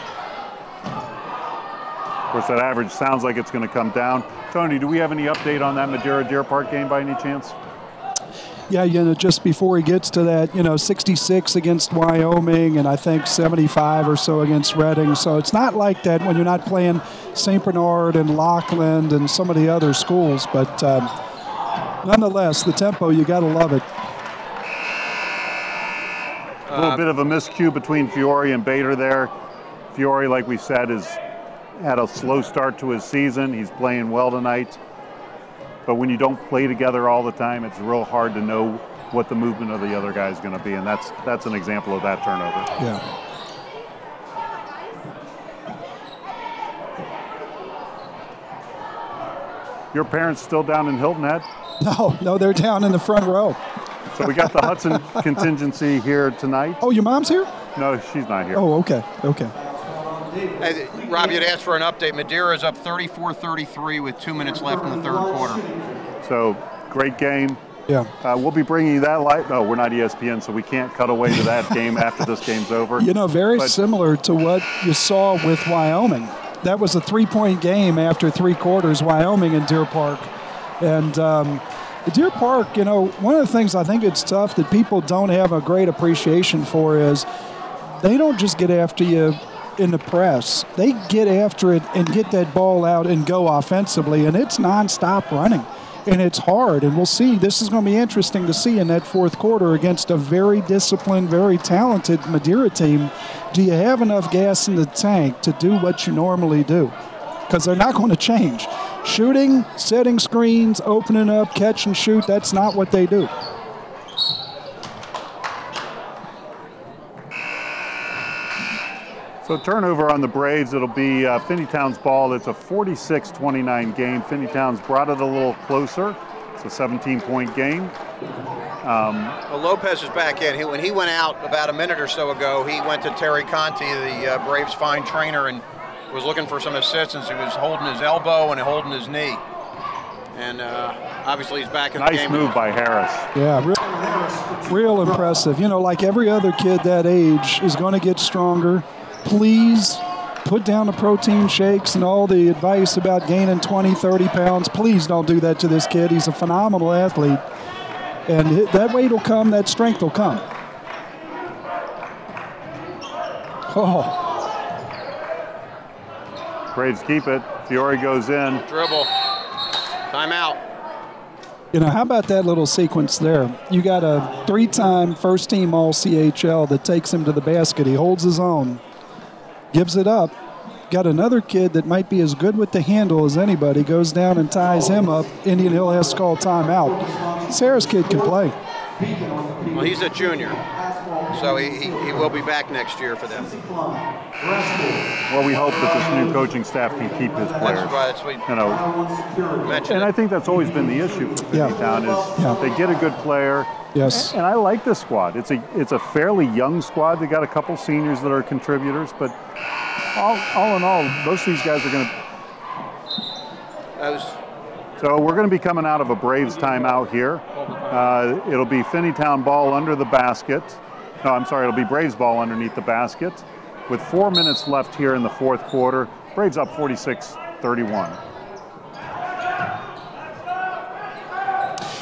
Of course, that average sounds like it's going to come down. Tony, do we have any update on that Madeira-Deer Park game by any chance? Yeah, you know, just before he gets to that, you know, 66 against Wyoming and I think 75 or so against Reading. So it's not like that when you're not playing St. Bernard and Lockland and some of the other schools. But nonetheless, the tempo, you got to love it. A little bit of a miscue between Fiore and Bader there. Fiore, like we said, has had a slow start to his season. He's playing well tonight. But when you don't play together all the time, it's real hard to know what the movement of the other guy is going to be, and that's an example of that turnover. Yeah. Your parents still down in Hilton Head? No, they're down in the front row. So we got the Hudson contingency here tonight. Oh, your mom's here? No, she's not here. Oh, okay. Hey, Rob, you'd asked for an update. Madeira is up 34-33 with 2 minutes left in the third quarter. So, great game. Yeah. We'll be bringing you that live. No, we're not ESPN, so we can't cut away to that game after this game's over. You know, very similar to what you saw with Wyoming. That was a 3-point game after 3 quarters, Wyoming and Deer Park. And Deer Park, you know, one of the things I think it's tough that people don't have a great appreciation for is they don't just get after you in the press. They get after it and get that ball out and go offensively, and it's nonstop running. And it's hard, and we'll see. This is going to be interesting to see in that fourth quarter against a very disciplined, very talented Madeira team. Do you have enough gas in the tank to do what you normally do? Because they're not going to change. Shooting, setting screens, opening up, catch and shoot, that's not what they do. So turnover on the Braves, it'll be Finneytown's ball. It's a 46-29 game. Finneytown's brought it a little closer. It's a 17-point game. Well, Lopez is back in. When he went out about a minute or so ago, he went to Terry Conti, the Braves' fine trainer, and was looking for some assistance. He was holding his elbow and holding his knee. And obviously he's back in the game. Nice move by Harris. Yeah, real impressive. You know, like every other kid that age is going to get stronger. Please put down the protein shakes and all the advice about gaining 20, 30 pounds. Please don't do that to this kid. He's a phenomenal athlete. And that weight will come, that strength will come. Oh. Braves keep it. Fiore goes in. Dribble. Timeout. You know, how about that little sequence there? You got a 3-time first-team All-CHL that takes him to the basket. He holds his own. Gives it up. Got another kid that might be as good with the handle as anybody. Goes down and ties him up. Indian Hill has to call timeout. This Harris kid can play. Well, he's a junior, so he will be back next year for them. Well, we hope that this new coaching staff can keep his players. That's what you know, mentioned. and I think that's always been the issue for Finneytown is they get a good player. Yes. And I like this squad. It's a fairly young squad. They got a couple seniors that are contributors, but all in all, most of these guys are going to. So we're going to be coming out of a Braves timeout here. It'll be Finneytown ball under the basket. No, I'm sorry. It'll be Braves ball underneath the basket, with 4 minutes left here in the fourth quarter. Braves up 46-31.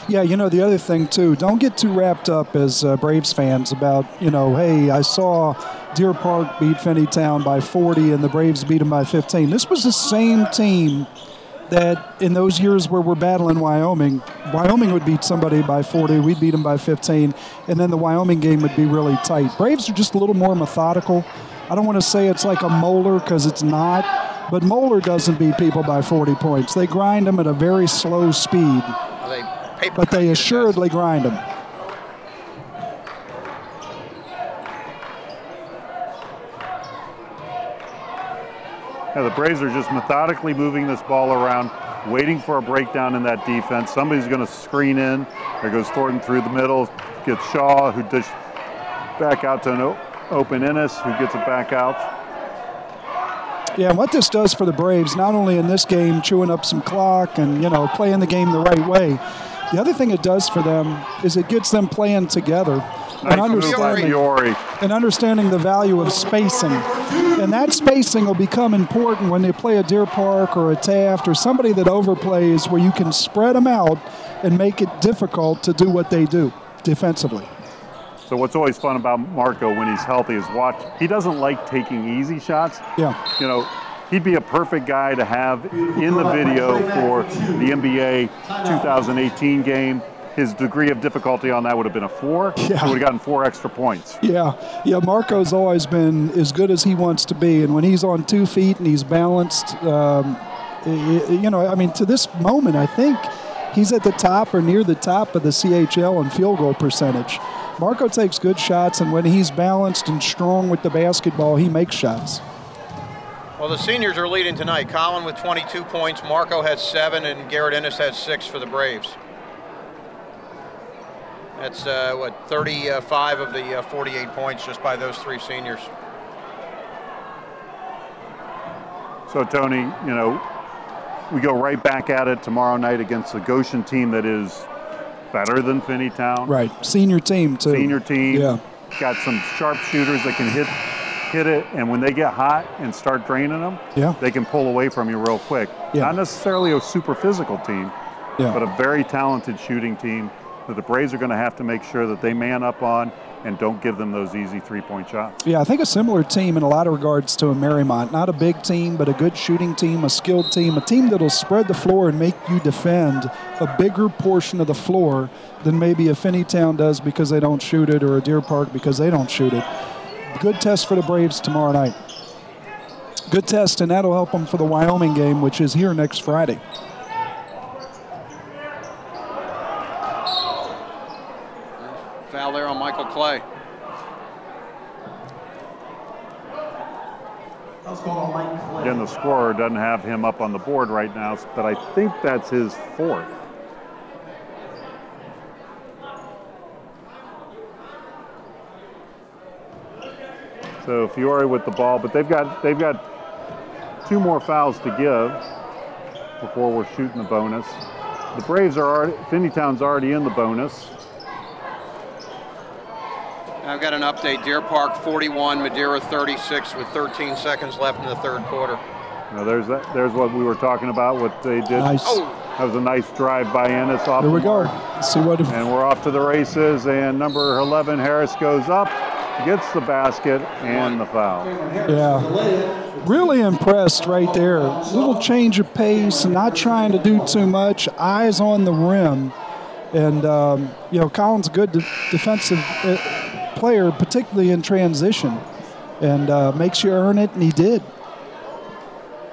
Yeah, the other thing, too, don't get too wrapped up as Braves fans about, hey, I saw Deer Park beat Finneytown by 40 and the Braves beat them by 15. This was the same team that in those years where we're battling Wyoming would beat somebody by 40, we'd beat them by 15, and then the Wyoming game would be really tight. Braves are just a little more methodical. I don't want to say it's like a Moeller because it's not, but Moeller doesn't beat people by 40 points. They grind them at a very slow speed, but they assuredly grind them. Yeah, the Braves are just methodically moving this ball around, waiting for a breakdown in that defense. Somebody's going to screen in. There goes Thornton through the middle, gets Shaw, who dished back out to an open Ennis, who gets it back out. Yeah, and what this does for the Braves, not only in this game, chewing up some clock and, playing the game the right way, the other thing it does for them is it gets them playing together and understanding the value of spacing. And that spacing will become important when they play a Deer Park or a Taft or somebody that overplays where you can spread them out and make it difficult to do what they do defensively. So what's always fun about Marco when he's healthy is watch. He doesn't like taking easy shots. Yeah. He'd be a perfect guy to have in the video for the NBA 2018 game. His degree of difficulty on that would have been a 4. Yeah. He would have gotten 4 extra points. Yeah. Marco's always been as good as he wants to be. And when he's on 2 feet and he's balanced, to this moment, I think he's at the top or near the top of the CHL in field goal percentage. Marco takes good shots, and when he's balanced and strong with the basketball, he makes shots. Well, the seniors are leading tonight. Colin with 22 points, Marco has 7, and Garrett Ennis has 6 for the Braves. That's, 35 of the 48 points just by those 3 seniors. So, Tony, we go right back at it tomorrow night against a Goshen team that is better than Finneytown. Right. Senior team, too. Senior team. Yeah. Got some sharp shooters that can hit it, and when they get hot and start draining them, they can pull away from you real quick. Yeah. Not necessarily a super physical team, but a very talented shooting team that the Braves are going to have to make sure that they man up on and don't give them those easy 3-point shots. Yeah, I think a similar team in a lot of regards to a Marymount. Not a big team, but a good shooting team, a skilled team, a team that'll spread the floor and make you defend a bigger portion of the floor than maybe a Finneytown does because they don't shoot it, or a Deer Park because they don't shoot it. Good test for the Braves tomorrow night. Good test, and that'll help them for the Wyoming game, which is here next Friday. Foul there on Michael Clay. Again, the scorer doesn't have him up on the board right now, but I think that's his 4th. So Fiore with the ball, but they've got 2 more fouls to give before we're shooting the bonus. The Braves are Finneytown's already in the bonus. I've got an update. Deer Park 41, Madeira 36 with 13 seconds left in the 3rd quarter. Now there's what we were talking about, what they did. Nice. That was a nice drive by Ennis off. Here we go. See what. And we're off to the races. And number 11 Harris goes up, gets the basket and the foul. Yeah, really impressed right there. Little change of pace, not trying to do too much. Eyes on the rim, and Colin's a good defensive player, particularly in transition, and makes you earn it, and he did.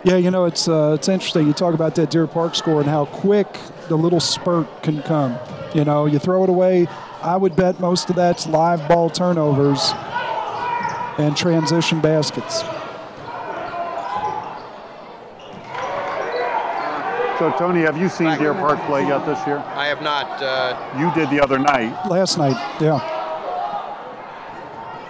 Yeah, it's interesting. You talk about that Deer Park score and how quick the little spurt can come. You throw it away. I would bet most of that's live ball turnovers and transition baskets. So, Tony, have you seen Deer Park play yet this year? I have not. You did the other night. Last night, yeah.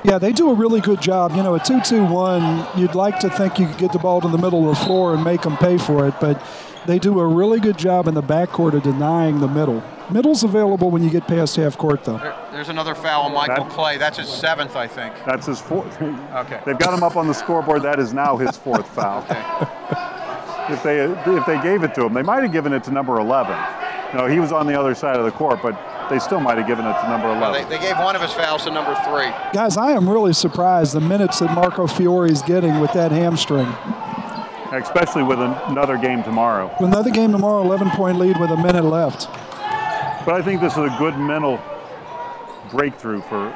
Yeah, they do a really good job. A 2-2-1, you'd like to think you could get the ball to the middle of the floor and make them pay for it, but they do a really good job in the backcourt of denying the middle. Middle's available when you get past half court, though. There's another foul on Michael Clay. That's his 7th, I think. That's his 4th. Okay. They've got him up on the scoreboard. That is now his 4th foul. Okay. If they gave it to him, they might have given it to number 11. No, he was on the other side of the court, but they still might have given it to number 11. They gave one of his fouls to number 3. Guys, I am really surprised the minutes that Marco Fiore is getting with that hamstring. Especially with another game tomorrow. With another game tomorrow, 11-point lead with a minute left. But I think this is a good mental breakthrough for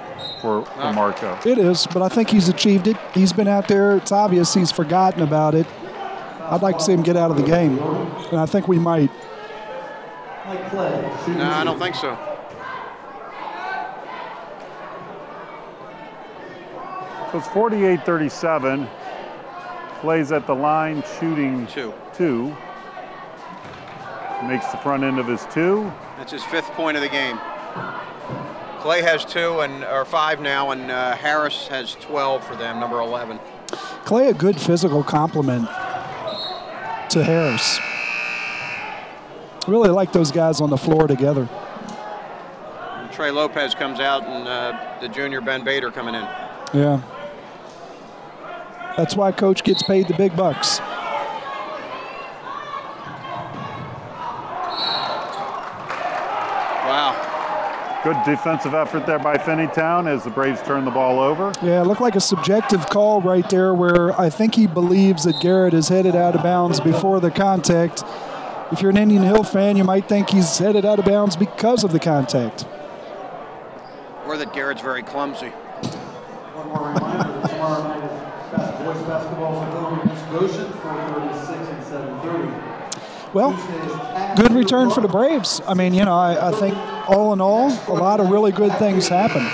Marco. It is, but I think he's achieved it. He's been out there. It's obvious he's forgotten about it. I'd like to see him get out of the game, and I think we might. No, I don't think so. So it's 48-37. Plays at the line, shooting 2. Makes the front end of his 2. That's his 5th point of the game. Clay has 2 or 5 now, and Harris has 12 for them, number 11. Clay, a good physical complement to Harris. Really like those guys on the floor together. And Trey Lopez comes out, and the junior Ben Bader coming in. Yeah. That's why Coach gets paid the big bucks. Wow. Good defensive effort there by Finneytown as the Braves turn the ball over. Yeah, it looked like a subjective call right there where I think he believes that Garrett is headed out of bounds before the contact. If you're an Indian Hill fan, you might think he's headed out of bounds because of the contact. Or that Garrett's very clumsy. One more reminder, tomorrow night is boys basketball against Goshen, 4:36 and 7:30. Well, good return for the Braves. I mean, you know, I think all in all, a lot of really good things happened.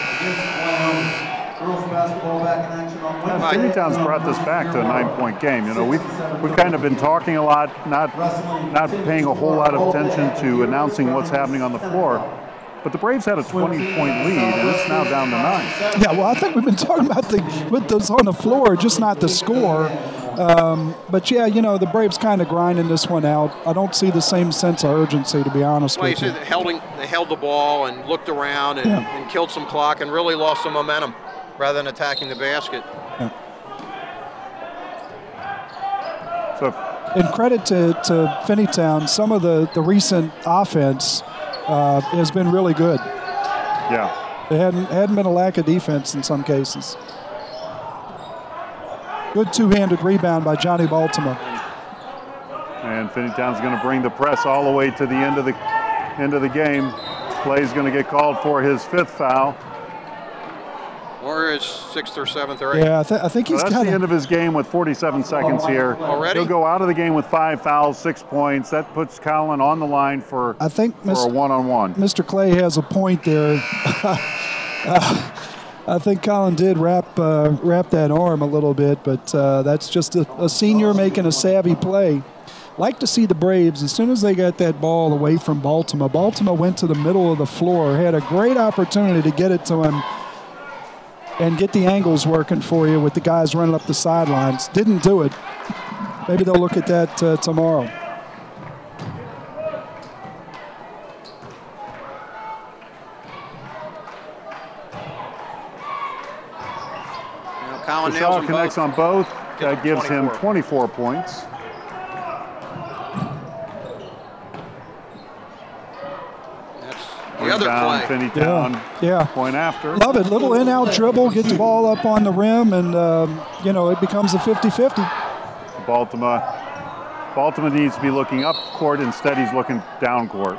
Girls basketball back in action on Wednesday. Finneytown's brought this back to a 9-point game. You know, we've kind of been talking a lot, not paying a whole lot of attention to announcing what's happening on the floor. But the Braves had a 20-point lead, and it's now down to 9. Yeah, well, I think we've been talking about with those on the floor, just not the score. But, yeah, you know, the Braves kind of grinding this one out. I don't see the same sense of urgency, to be honest with you. They held the ball and looked around and killed some clock and really lost some momentum rather than attacking the basket. Yeah. So, in credit to Finneytown, some of the recent offense has been really good. Yeah. It hadn't been a lack of defense in some cases. Good two-handed rebound by Johnny Baltimore. And Finneytown's going to bring the press all the way to the end of the game. Clay's going to get called for his 5th foul. Or his 6th or 7th or 8th. Yeah, I think he's got That's the end of his game with 47 seconds here. Already? He'll go out of the game with 5 fouls, 6 points. That puts Colin on the line for a one-on-one. Mr. Clay has a point there. I think Colin did wrap that arm a little bit, but that's just a senior making a savvy play. Like to see the Braves, as soon as they got that ball away from Baltimore, Baltimore went to the middle of the floor, had a great opportunity to get it to him and get the angles working for you with the guys running up the sidelines. Didn't do it. Maybe they'll look at that tomorrow. Colin connects on both. That gives him 24 points. The other play. Finneytown, yeah. Point after. Love it. Little in-out dribble, get the ball up on the rim, and, you know, it becomes a 50-50. Baltimore needs to be looking up court. Instead, he's looking down court.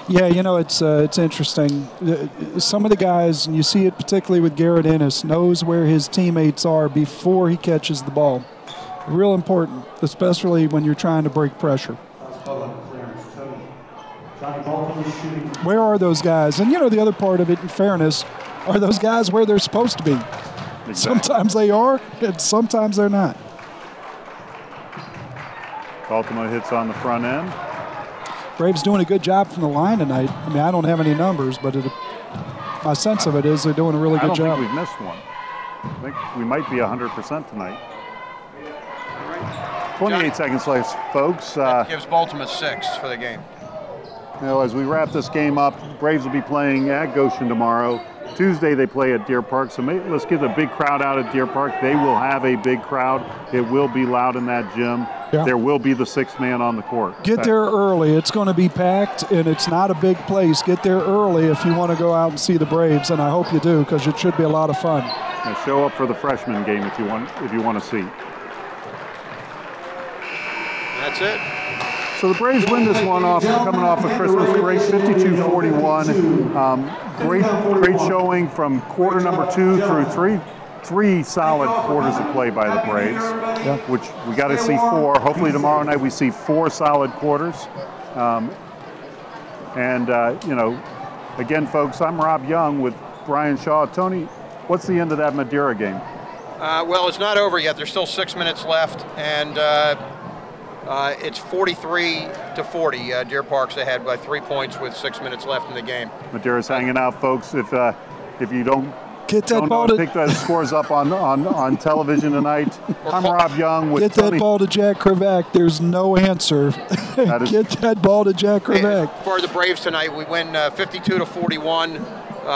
Yeah, you know, it's interesting. Some of the guys, and you see it particularly with Garrett Ennis, knows where his teammates are before he catches the ball. Real important, especially when you're trying to break pressure. Where are those guys? And, you know, the other part of it, in fairness, are those guys where they're supposed to be? Exactly. Sometimes they are, and sometimes they're not. Baltimore hits on the front end. Braves doing a good job from the line tonight. I mean, I don't have any numbers, but my sense of it is they're doing a really good job. I don't think we've missed one. I think we might be 100% tonight. 28 seconds left, folks. That gives Baltimore 6 for the game. You know, as we wrap this game up, Braves will be playing at Goshen tomorrow. Tuesday they play at Deer Park, so let's get a big crowd out at Deer Park. They will have a big crowd. It will be loud in that gym. Yeah. There will be the sixth man on the court. Get there early. It's going to be packed, and it's not a big place. Get there early if you want to go out and see the Braves, and I hope you do, because it should be a lot of fun. And show up for the freshman game if you want a seat. That's it. So the Braves win this one off, coming off a Christmas break, 52-41. Great showing from quarter number 2 through three solid quarters of play by the Braves, which we got to see 4. Hopefully tomorrow night we see 4 solid quarters. You know, again, folks, I'm Rob Young with Brian Shaw. Tony, what's the end of that Madeira game? Well, it's not over yet. There's still 6 minutes left, and it's 43-40. Deer Park's ahead by 3 points with 6 minutes left in the game. Madeira's hanging out, folks. If you don't pick the scores up on television tonight, I'm Rob Young with Tony. That ball to Jack Kravac. There's no answer. Get that ball to Jack Kravac. For the Braves tonight, we win 52-41.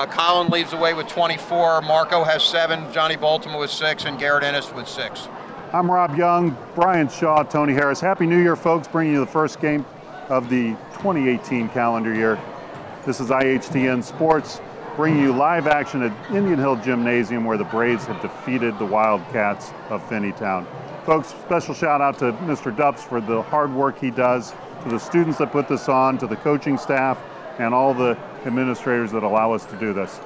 Colin leads the way with 24. Marco has 7. Johnny Baltimore with 6, and Garrett Ennis with 6. I'm Rob Young, Brian Shaw, Tony Harris. Happy New Year, folks, bringing you the first game of the 2018 calendar year. This is IHTN Sports, bringing you live action at Indian Hill Gymnasium, where the Braves have defeated the Wildcats of Finneytown. Folks, special shout out to Mr. Dupps for the hard work he does, to the students that put this on, to the coaching staff, and all the administrators that allow us to do this.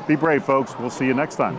Be brave, folks. We'll see you next time.